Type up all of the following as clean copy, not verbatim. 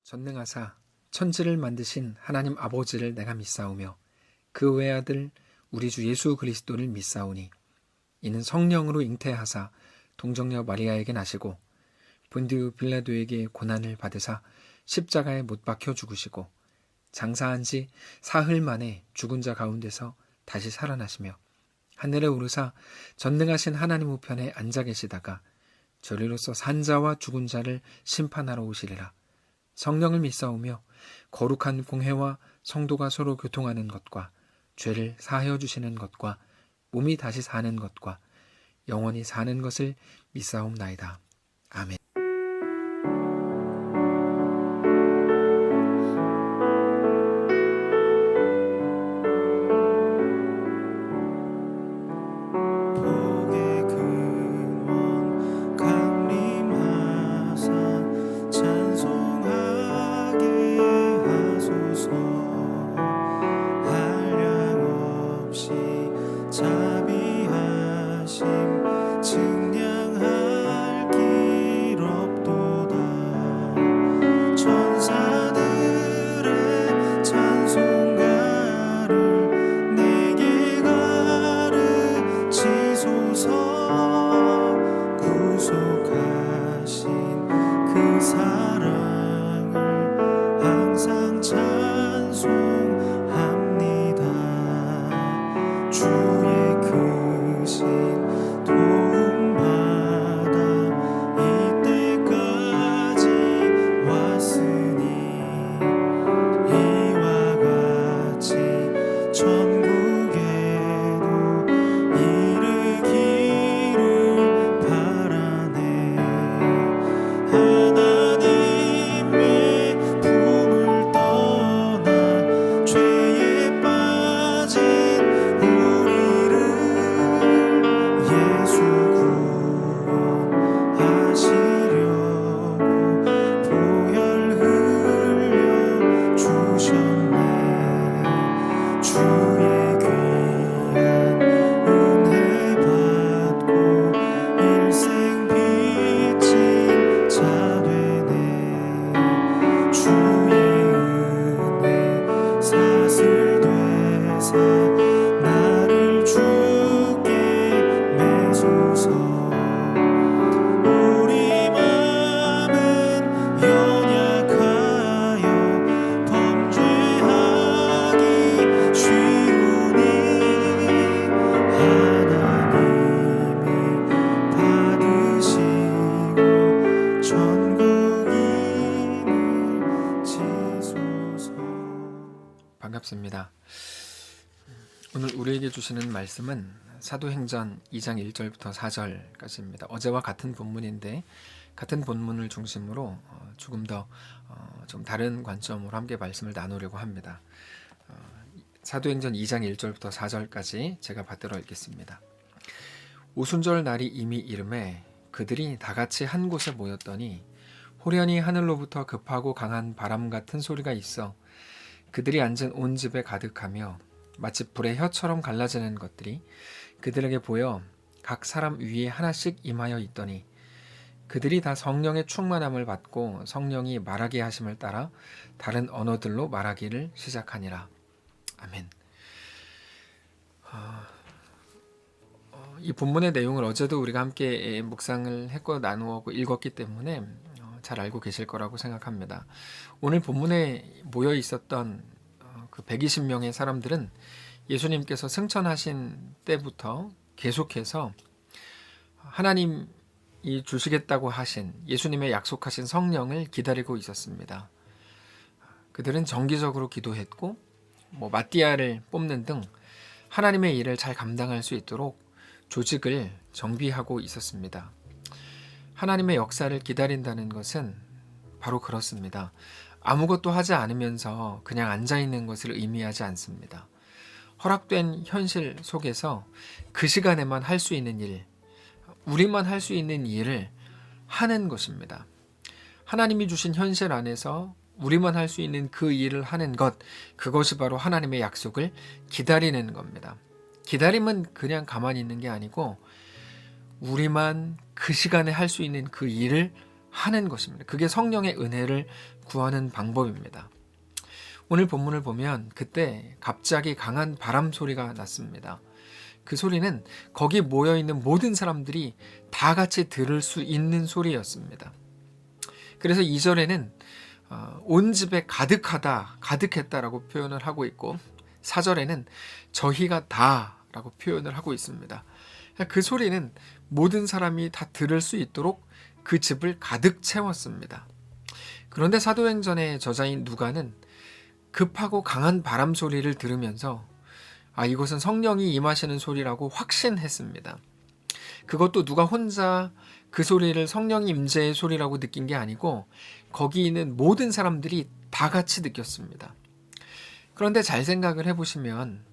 전능하사 천지를 만드신 하나님 아버지를 내가 믿사오며 그 외아들 우리 주 예수 그리스도를 믿사오니 이는 성령으로 잉태하사 동정녀 마리아에게 나시고 본디우 빌라도에게 고난을 받으사 십자가에 못 박혀 죽으시고 장사한 지 사흘 만에 죽은 자 가운데서 다시 살아나시며 하늘에 오르사 전능하신 하나님 우편에 앉아 계시다가 저리로서 산 자와 죽은 자를 심판하러 오시리라. 성령을 믿사오며 거룩한 공회와 성도가 서로 교통하는 것과 죄를 사하여 주시는 것과 몸이 다시 사는 것과 영원히 사는 것을 믿사옵나이다. 아멘. 자비하심 증량할 길 반갑습니다. 오늘 우리에게 주시는 말씀은 사도행전 2장 1절부터 4절까지입니다. 어제와 같은 본문인데 같은 본문을 중심으로 조금 더 좀 다른 관점으로 함께 말씀을 나누려고 합니다. 사도행전 2장 1절부터 4절까지 제가 받들어 읽겠습니다. 오순절 날이 이미 이름에 그들이 다 같이 한 곳에 모였더니 호련히 하늘로부터 급하고 강한 바람 같은 소리가 있어 그들이 앉은 온 집에 가득하며 마치 불의 혀처럼 갈라지는 것들이 그들에게 보여 각 사람 위에 하나씩 임하여 있더니 그들이 다 성령의 충만함을 받고 성령이 말하게 하심을 따라 다른 언어들로 말하기를 시작하니라. 아멘. 이 본문의 내용을 어제도 우리가 함께 묵상을 했고 나누었고 읽었기 때문에 잘 알고 계실 거라고 생각합니다. 오늘 본문에 모여 있었던 그 120명의 사람들은 예수님께서 승천하신 때부터 계속해서 하나님이 주시겠다고 하신 예수님의 약속하신 성령을 기다리고 있었습니다. 그들은 정기적으로 기도했고 마띠아를 뽑는 등 하나님의 일을 잘 감당할 수 있도록 조직을 정비하고 있었습니다. 하나님의 역사를 기다린다는 것은 바로 그렇습니다. 아무것도 하지 않으면서 그냥 앉아있는 것을 의미하지 않습니다. 허락된 현실 속에서 그 시간에만 할 수 있는 일, 우리만 할 수 있는 일을 하는 것입니다. 하나님이 주신 현실 안에서 우리만 할 수 있는 그 일을 하는 것, 그것이 바로 하나님의 약속을 기다리는 겁니다. 기다림은 그냥 가만히 있는 게 아니고 우리만 그 시간에 할 수 있는 그 일을 하는 것입니다. 그게 성령의 은혜를 구하는 방법입니다. 오늘 본문을 보면 그때 갑자기 강한 바람 소리가 났습니다. 그 소리는 거기 모여있는 모든 사람들이 다 같이 들을 수 있는 소리였습니다. 그래서 2절에는 온 집에 가득했다라고 표현을 하고 있고 4절에는 저희가 다라고 표현을 하고 있습니다. 그 소리는 모든 사람이 다 들을 수 있도록 그 집을 가득 채웠습니다. 그런데 사도행전의 저자인 누가는 급하고 강한 바람 소리를 들으면서 이것은 성령이 임하시는 소리라고 확신했습니다. 그것도 누가 혼자 그 소리를 성령 임재의 소리라고 느낀 게 아니고 거기 있는 모든 사람들이 다 같이 느꼈습니다. 그런데 잘 생각을 해보시면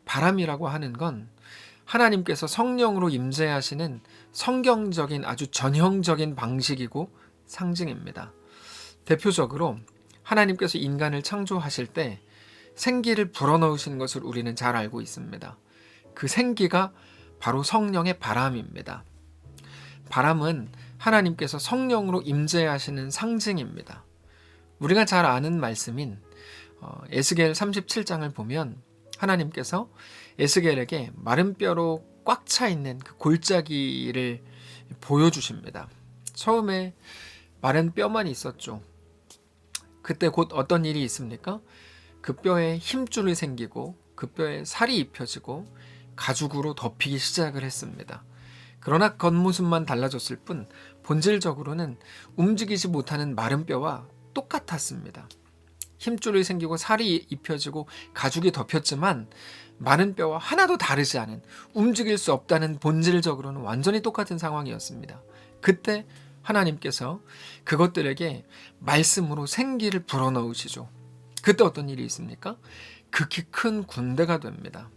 바람이라고 하는 건 하나님께서 성령으로 임재하시는 성경적인 아주 전형적인 방식이고 상징입니다. 대표적으로 하나님께서 인간을 창조하실 때 생기를 불어넣으신 것을 우리는 잘 알고 있습니다. 그 생기가 바로 성령의 바람입니다. 바람은 하나님께서 성령으로 임재하시는 상징입니다. 우리가 잘 아는 말씀인 에스겔 37장을 보면 하나님께서 에스겔에게 마른 뼈로 꽉 차 있는 그 골짜기를 보여주십니다. 처음에 마른 뼈만 있었죠. 그때 곧 어떤 일이 있습니까? 그 뼈에 힘줄이 생기고 그 뼈에 살이 입혀지고 가죽으로 덮이기 시작을 했습니다. 그러나 겉모습만 달라졌을 뿐 본질적으로는 움직이지 못하는 마른 뼈와 똑같았습니다. 힘줄이 생기고 살이 입혀지고 가죽이 덮였지만 마른 뼈와 하나도 다르지 않은, 움직일 수 없다는 본질적으로는 완전히 똑같은 상황이었습니다. 그때 하나님께서 그것들에게 말씀으로 생기를 불어넣으시죠. 그때 어떤 일이 있습니까? 극히 큰 군대가 됩니다.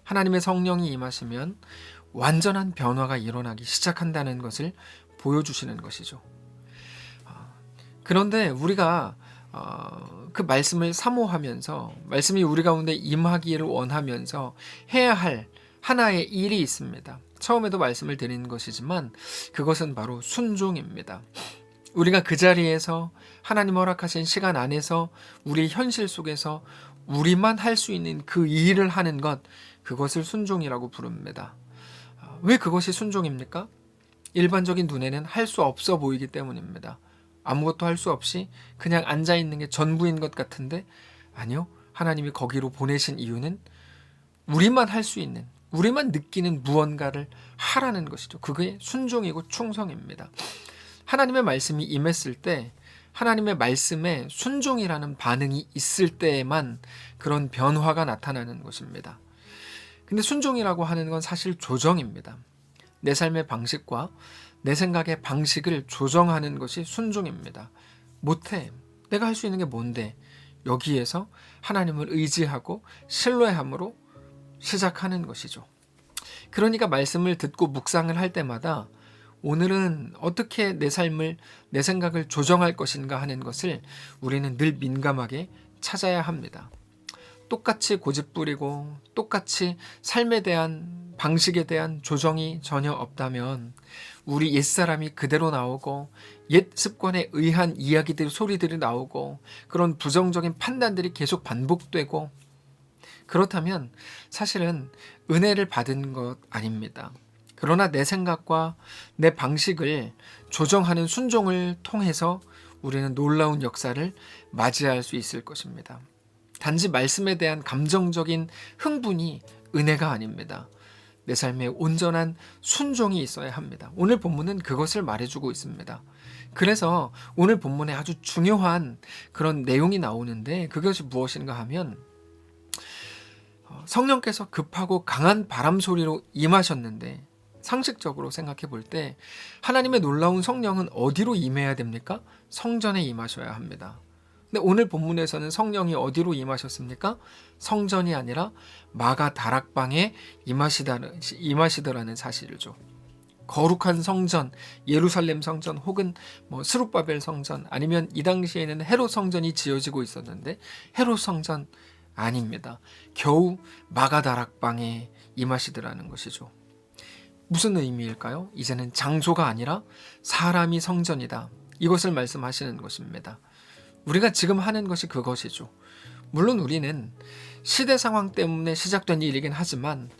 하나님의 성령이 임하시면 완전한 변화가 일어나기 시작한다는 것을 보여주시는 것이죠. 그런데 우리가 그 말씀을 사모하면서 말씀이 우리 가운데 임하기를 원하면서 해야 할 하나의 일이 있습니다. 처음에도 말씀을 드리는 것이지만 그것은 바로 순종입니다. 우리가 그 자리에서 하나님 허락하신 시간 안에서 우리 현실 속에서 우리만 할 수 있는 그 일을 하는 것, 그것을 순종이라고 부릅니다. 왜 그것이 순종입니까? 일반적인 눈에는 할 수 없어 보이기 때문입니다. 아무것도 할 수 없이 그냥 앉아있는 게 전부인 것 같은데, 아니요, 하나님이 거기로 보내신 이유는 우리만 할 수 있는, 우리만 느끼는 무언가를 하라는 것이죠. 그게 순종이고 충성입니다. 하나님의 말씀이 임했을 때 하나님의 말씀에 순종이라는 반응이 있을 때에만 그런 변화가 나타나는 것입니다. 근데 순종이라고 하는 건 사실 조정입니다. 내 삶의 방식과 내 생각의 방식을 조정하는 것이 순종입니다. 못해. 내가 할 수 있는 게 뭔데? 여기에서 하나님을 의지하고 신뢰함으로 시작하는 것이죠. 그러니까 말씀을 듣고 묵상을 할 때마다 오늘은 어떻게 내 삶을, 내 생각을 조정할 것인가 하는 것을 우리는 늘 민감하게 찾아야 합니다. 똑같이 고집부리고 똑같이 삶에 대한 방식에 대한 조정이 전혀 없다면 우리 옛사람이 그대로 나오고 옛 습관에 의한 이야기들, 소리들이 나오고 그런 부정적인 판단들이 계속 반복되고 그렇다면 사실은 은혜를 받은 것 아닙니다. 그러나 내 생각과 내 방식을 조정하는 순종을 통해서 우리는 놀라운 역사를 맞이할 수 있을 것입니다. 단지 말씀에 대한 감정적인 흥분이 은혜가 아닙니다. 내 삶에 온전한 순종이 있어야 합니다. 오늘 본문은 그것을 말해주고 있습니다. 그래서 오늘 본문에 아주 중요한 그런 내용이 나오는데 그것이 무엇인가 하면 성령께서 급하고 강한 바람 소리로 임하셨는데 상식적으로 생각해 볼 때 하나님의 놀라운 성령은 어디로 임해야 됩니까? 성전에 임하셔야 합니다. 근데 오늘 본문에서는 성령이 어디로 임하셨습니까? 성전이 아니라 마가 다락방에 임하시더라는 사실이죠. 거룩한 성전, 예루살렘 성전 혹은 스룹바벨 성전 아니면 이 당시에는 헤롯 성전이 지어지고 있었는데 헤롯 성전 아닙니다. 겨우 마가 다락방에 임하시더라는 것이죠. 무슨 의미일까요? 이제는 장소가 아니라 사람이 성전이다. 이것을 말씀하시는 것입니다. 우리가 지금 하는 것이 그것이죠. 물론 우리는 시대 상황 때문에 시작된 일이긴 하지만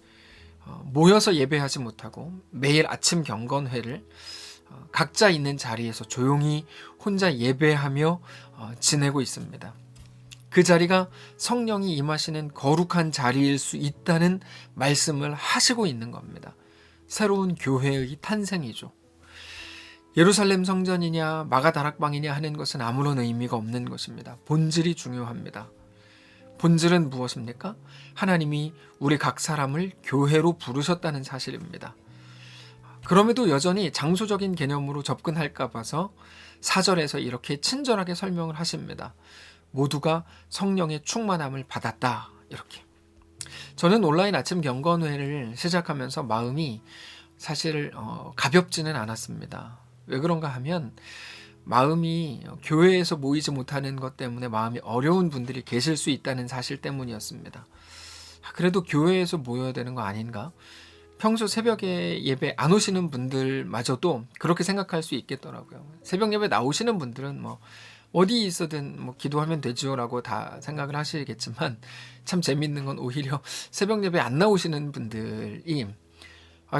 모여서 예배하지 못하고 매일 아침 경건회를 각자 있는 자리에서 조용히 혼자 예배하며 지내고 있습니다. 그 자리가 성령이 임하시는 거룩한 자리일 수 있다는 말씀을 하시고 있는 겁니다. 새로운 교회의 탄생이죠. 예루살렘 성전이냐 마가 다락방이냐 하는 것은 아무런 의미가 없는 것입니다. 본질이 중요합니다. 본질은 무엇입니까? 하나님이 우리 각 사람을 교회로 부르셨다는 사실입니다. 그럼에도 여전히 장소적인 개념으로 접근할까 봐서 4절에서 이렇게 친절하게 설명을 하십니다. 모두가 성령의 충만함을 받았다. 이렇게. 저는 온라인 아침 경건회를 시작하면서 마음이 사실 가볍지는 않았습니다. 왜 그런가 하면 마음이 교회에서 모이지 못하는 것 때문에 마음이 어려운 분들이 계실 수 있다는 사실 때문이었습니다. 그래도 교회에서 모여야 되는 거 아닌가? 평소 새벽에 예배 안 오시는 분들마저도 그렇게 생각할 수 있겠더라고요. 새벽 예배 나오시는 분들은 어디 있어든 기도하면 되지요라고 다 생각을 하시겠지만 참 재밌는 건 오히려 새벽 예배 안 나오시는 분들이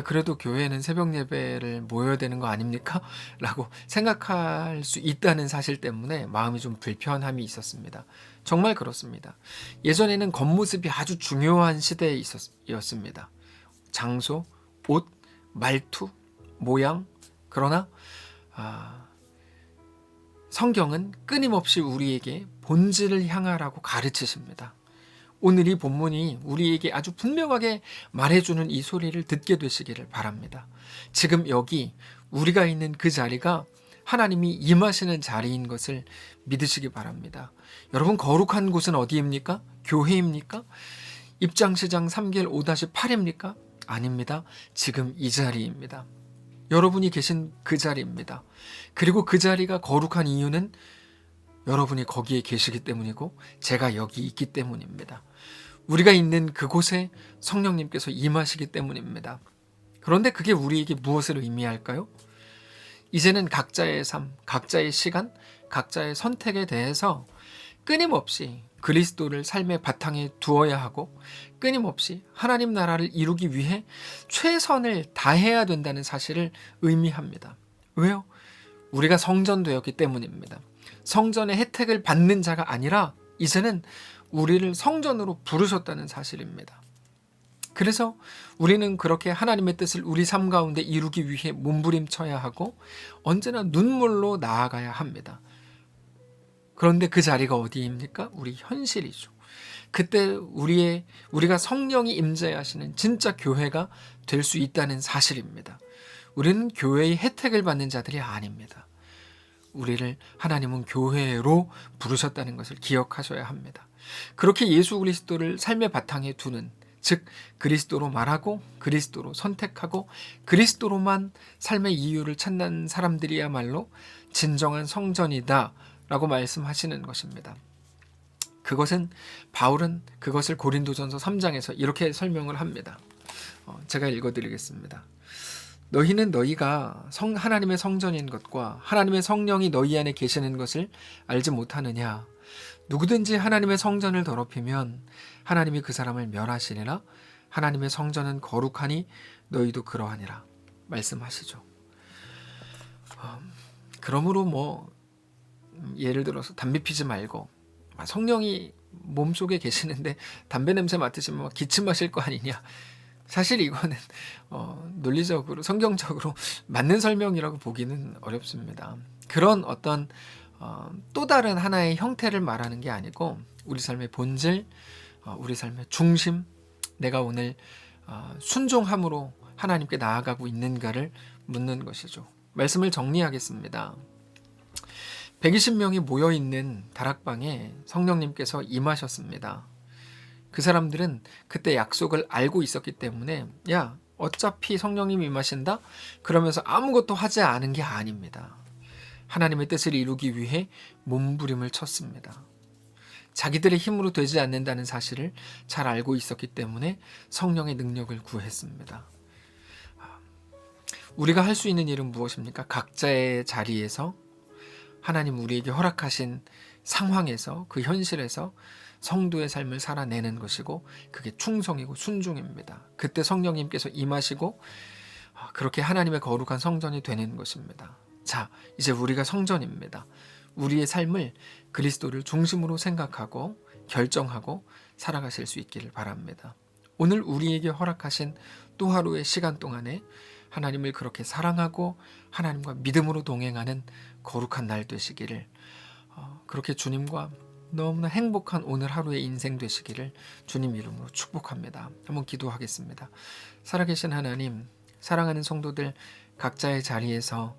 그래도 교회에는 새벽 예배를 모여야 되는 거 아닙니까? 라고 생각할 수 있다는 사실 때문에 마음이 좀 불편함이 있었습니다. 정말 그렇습니다. 예전에는 겉모습이 아주 중요한 시대였습니다. 장소, 옷, 말투, 모양. 그러나 성경은 끊임없이 우리에게 본질을 향하라고 가르치십니다. 오늘 이 본문이 우리에게 아주 분명하게 말해주는 이 소리를 듣게 되시기를 바랍니다. 지금 여기 우리가 있는 그 자리가 하나님이 임하시는 자리인 것을 믿으시기 바랍니다. 여러분 거룩한 곳은 어디입니까? 교회입니까? 입장시장 3길 5-8입니까? 아닙니다. 지금 이 자리입니다. 여러분이 계신 그 자리입니다. 그리고 그 자리가 거룩한 이유는 여러분이 거기에 계시기 때문이고 제가 여기 있기 때문입니다. 우리가 있는 그곳에 성령님께서 임하시기 때문입니다. 그런데 그게 우리에게 무엇을 의미할까요? 이제는 각자의 삶, 각자의 시간, 각자의 선택에 대해서 끊임없이 그리스도를 삶의 바탕에 두어야 하고 끊임없이 하나님 나라를 이루기 위해 최선을 다해야 된다는 사실을 의미합니다. 왜요? 우리가 성전되었기 때문입니다. 성전의 혜택을 받는 자가 아니라 이제는 우리를 성전으로 부르셨다는 사실입니다. 그래서 우리는 그렇게 하나님의 뜻을 우리 삶 가운데 이루기 위해 몸부림쳐야 하고 언제나 눈물로 나아가야 합니다. 그런데 그 자리가 어디입니까? 우리 현실이죠. 그때 우리가 성령이 임재하시는 진짜 교회가 될 수 있다는 사실입니다. 우리는 교회의 혜택을 받는 자들이 아닙니다. 우리를 하나님은 교회로 부르셨다는 것을 기억하셔야 합니다. 그렇게 예수 그리스도를 삶의 바탕에 두는, 즉 그리스도로 말하고 그리스도로 선택하고 그리스도로만 삶의 이유를 찾는 사람들이야말로 진정한 성전이다 라고 말씀하시는 것입니다. 그것은 바울은 그것을 고린도전서 3장에서 이렇게 설명을 합니다. 제가 읽어드리겠습니다. 너희는 너희가 하나님의 성전인 것과 하나님의 성령이 너희 안에 계시는 것을 알지 못하느냐. 누구든지 하나님의 성전을 더럽히면 하나님이 그 사람을 멸하시리라. 하나님의 성전은 거룩하니 너희도 그러하니라 말씀하시죠. 그러므로 예를 들어서 담배 피지 말고, 성령이 몸속에 계시는데 담배 냄새 맡으시면 기침하실 거 아니냐. 사실 이거는 논리적으로 성경적으로 맞는 설명이라고 보기는 어렵습니다. 그런 어떤 또 다른 하나의 형태를 말하는 게 아니고 우리 삶의 본질, 우리 삶의 중심, 내가 오늘 순종함으로 하나님께 나아가고 있는가를 묻는 것이죠. 말씀을 정리하겠습니다. 120명이 모여있는 다락방에 성령님께서 임하셨습니다. 그 사람들은 그때 약속을 알고 있었기 때문에 야, 어차피 성령님 임하신다? 그러면서 아무것도 하지 않은 게 아닙니다. 하나님의 뜻을 이루기 위해 몸부림을 쳤습니다. 자기들의 힘으로 되지 않는다는 사실을 잘 알고 있었기 때문에 성령의 능력을 구했습니다. 우리가 할 수 있는 일은 무엇입니까? 각자의 자리에서 하나님 우리에게 허락하신 상황에서, 그 현실에서 성도의 삶을 살아내는 것이고, 그게 충성이고 순종입니다. 그때 성령님께서 임하시고 그렇게 하나님의 거룩한 성전이 되는 것입니다. 자, 이제 우리가 성전입니다. 우리의 삶을 그리스도를 중심으로 생각하고 결정하고 살아가실 수 있기를 바랍니다. 오늘 우리에게 허락하신 또 하루의 시간 동안에 하나님을 그렇게 사랑하고 하나님과 믿음으로 동행하는 거룩한 날 되시기를, 그렇게 주님과 너무나 행복한 오늘 하루의 인생 되시기를 주님 이름으로 축복합니다. 한번 기도하겠습니다. 살아계신 하나님, 사랑하는 성도들 각자의 자리에서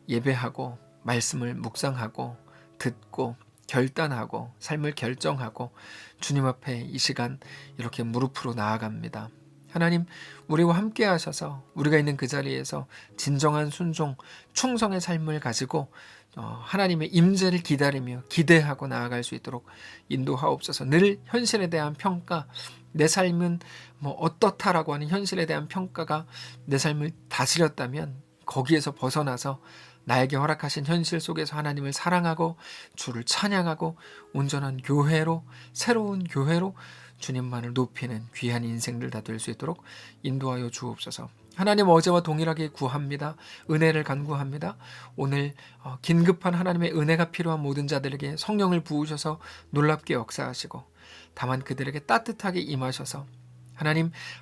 예배하고 말씀을 묵상하고 듣고 결단하고 삶을 결정하고 주님 앞에 이 시간 이렇게 무릎으로 나아갑니다. 하나님, 우리와 함께 하셔서 우리가 있는 그 자리에서 진정한 순종, 충성의 삶을 가지고 하나님의 임재를 기다리며 기대하고 나아갈 수 있도록 인도하옵소서. 늘 현실에 대한 평가, 내 삶은 어떻다라고 하는 현실에 대한 평가가 내 삶을 다스렸다면 거기에서 벗어나서 나에게 허락하신 현실 속에서 하나님을 사랑하고 주를 찬양하고 온전한 교회로, 새로운 교회로 주님만을 높이는 귀한 인생들 다 될 수 있도록 인도하여 주옵소서. 하나님, 어제와 동일하게 구합니다. 은혜를 간구합니다. 오늘 긴급한 하나님의 은혜가 필요한 모든 자들에게 성령을 부으셔서 놀랍게 역사하시고, 다만 그들에게 따뜻하게 임하셔서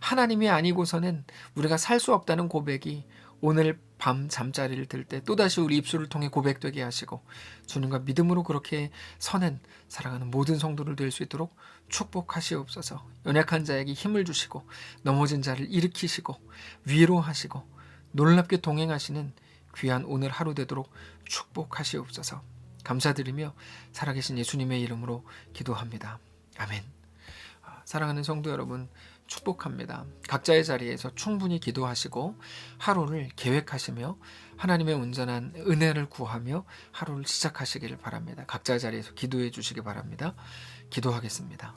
하나님이 아니고서는 우리가 살 수 없다는 고백이 오늘 밤 잠자리를 들 때 또다시 우리 입술을 통해 고백되게 하시고, 주님과 믿음으로 그렇게 서는 사랑하는 모든 성도를 될 수 있도록 축복하시옵소서. 연약한 자에게 힘을 주시고 넘어진 자를 일으키시고 위로하시고 놀랍게 동행하시는 귀한 오늘 하루 되도록 축복하시옵소서. 감사드리며 살아계신 예수님의 이름으로 기도합니다. 아멘. 사랑하는 성도 여러분, 축복합니다. 각자의 자리에서 충분히 기도하시고 하루를 계획하시며 하나님의 온전한 은혜를 구하며 하루를 시작하시기를 바랍니다. 각자의 자리에서 기도해 주시기 바랍니다. 기도하겠습니다.